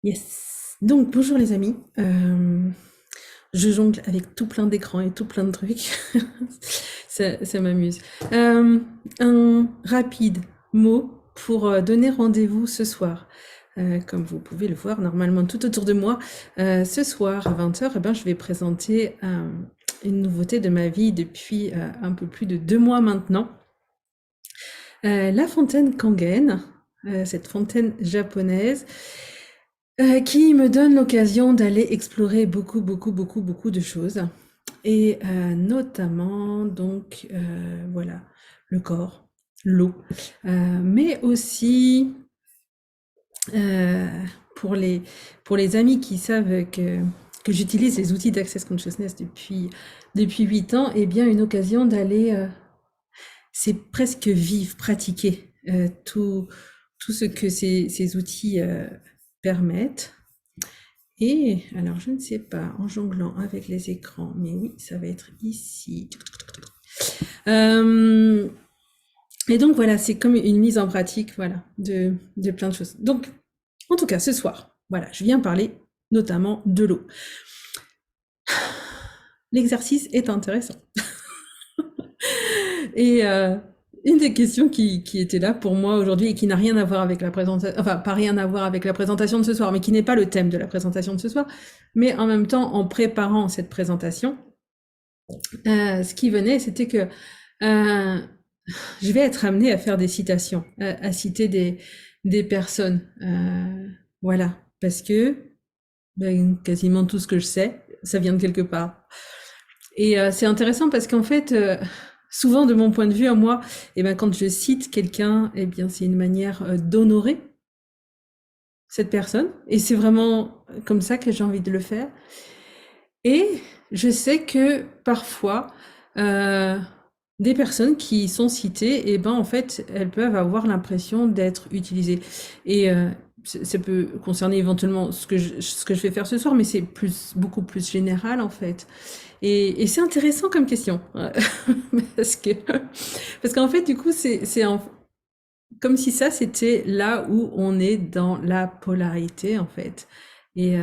Yes. Donc, bonjour les amis. Je jongle avec tout plein d'écrans et tout plein de trucs. Ça m'amuse. Un rapide mot pour donner rendez-vous ce soir. Comme vous pouvez le voir normalement tout autour de moi, ce soir à 20h, je vais présenter une nouveauté de ma vie depuis un peu plus de 2 mois maintenant. La fontaine Kangen, cette fontaine japonaise, qui me donne l'occasion d'aller explorer beaucoup de choses. Et notamment, donc, voilà, le corps, l'eau, mais aussi euh, pour pour les amis qui savent que j'utilise les outils d'Access Consciousness depuis 8 ans, et bien une occasion d'aller, c'est presque vivre, pratiquer tout ce que ces outils permettent. Et alors, je ne sais pas, en jonglant avec les écrans, mais oui, ça va être ici. Euh, et donc voilà, c'est comme une mise en pratique, voilà, de plein de choses. Donc, en tout cas, ce soir, voilà, je viens parler notamment de l'eau. L'exercice est intéressant. Et une des questions qui était là pour moi aujourd'hui et qui n'a rien à voir avec la présentation, enfin pas rien à voir avec la présentation de ce soir, mais qui n'est pas le thème de la présentation de ce soir, mais en même temps, en préparant cette présentation, ce qui venait, c'était que je vais être amenée à faire des citations, à citer des personnes. Voilà, parce que ben, quasiment tout ce que je sais, ça vient de quelque part. Et c'est intéressant parce qu'en fait, souvent de mon point de vue à moi, eh ben, quand je cite quelqu'un, eh bien, c'est une manière d'honorer cette personne. Et c'est vraiment comme ça que j'ai envie de le faire. Et je sais que parfois, euh, des personnes qui sont citées, eh ben, en fait, elles peuvent avoir l'impression d'être utilisées. Et ça peut concerner éventuellement ce que je vais faire ce soir, mais c'est beaucoup plus général, en fait. Et c'est intéressant comme question. parce que, parce qu'en fait, du coup, comme si ça, c'était là où on est dans la polarité, en fait. Et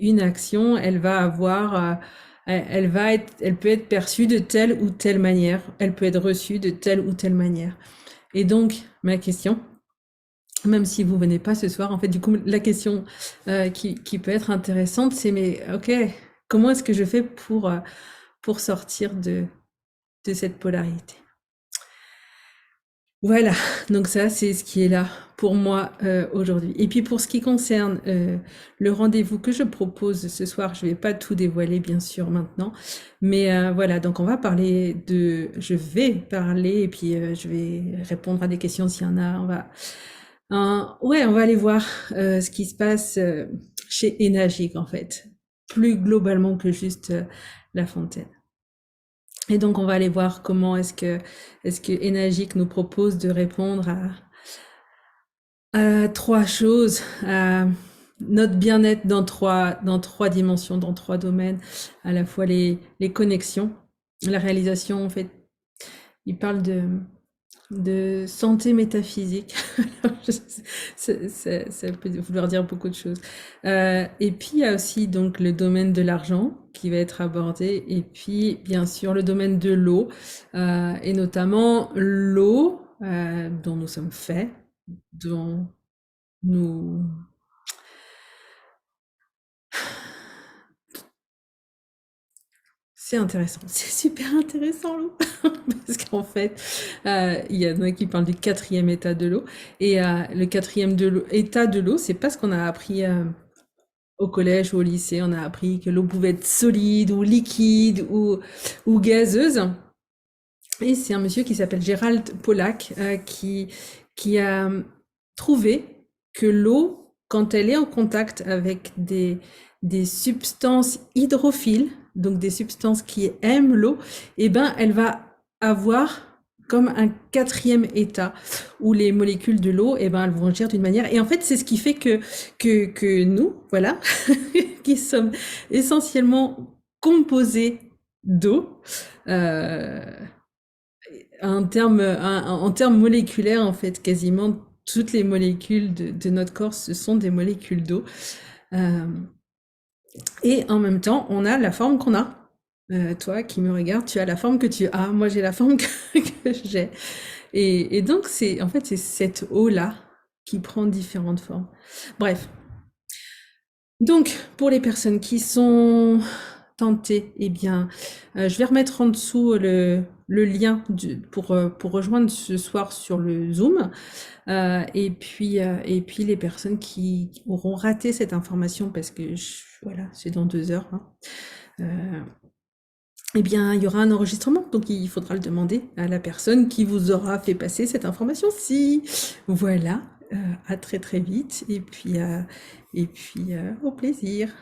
une action, elle va avoir, elle peut être perçue de telle ou telle manière. Elle peut être reçue de telle ou telle manière. Et donc, ma question, même si vous venez pas ce soir, en fait, du coup, la question qui peut être intéressante, c'est mais ok, comment est-ce que je fais pour sortir de cette polarité? Voilà, donc ça, c'est ce qui est là pour moi aujourd'hui. Et puis pour ce qui concerne le rendez-vous que je propose ce soir, je vais pas tout dévoiler bien sûr maintenant, mais voilà, donc je vais parler et puis je vais répondre à des questions s'il y en a. Ouais, on va aller voir ce qui se passe chez Enagic en fait, plus globalement que juste La Fontaine. Et donc, on va aller voir comment est-ce que Enagic nous propose de répondre à trois choses, à notre bien-être dans trois dimensions, dans trois domaines, à la fois les connexions, la réalisation, en fait, il parle de santé métaphysique. Ça peut vouloir dire beaucoup de choses. Et puis, il y a aussi donc le domaine de l'argent qui va être abordé. Et puis, bien sûr, le domaine de l'eau, et notamment l'eau dont nous sommes faits, dont nous... C'est intéressant, c'est super intéressant l'eau, parce qu'en fait, il y en a qui parlent du quatrième état de l'eau, et le état de l'eau, c'est pas ce qu'on a appris au collège ou au lycée, on a appris que l'eau pouvait être solide ou liquide ou gazeuse, et c'est un monsieur qui s'appelle Gérald Pollack qui a trouvé que l'eau, quand elle est en contact avec des substances hydrophiles, donc des substances qui aiment l'eau, eh ben, elle va avoir comme un quatrième état où les molécules de l'eau, eh ben, elles vont agir d'une manière. Et en fait, c'est ce qui fait que nous, voilà, qui sommes essentiellement composés d'eau, euh, en termes moléculaires, en fait, quasiment toutes les molécules de notre corps, ce sont des molécules d'eau. Et en même temps, on a la forme qu'on a. Toi qui me regardes, tu as la forme que tu as. Moi, j'ai la forme que j'ai. Et donc, en fait, c'est cette eau-là qui prend différentes formes. Bref. Donc, pour les personnes qui sont tentées, eh bien, je vais remettre en dessous le lien pour rejoindre ce soir sur le Zoom. Et puis les personnes qui auront raté cette information parce que voilà, c'est dans 2 heures, hein, eh bien, il y aura un enregistrement, donc il faudra le demander à la personne qui vous aura fait passer cette information-ci. Voilà, à très très vite, et puis au plaisir.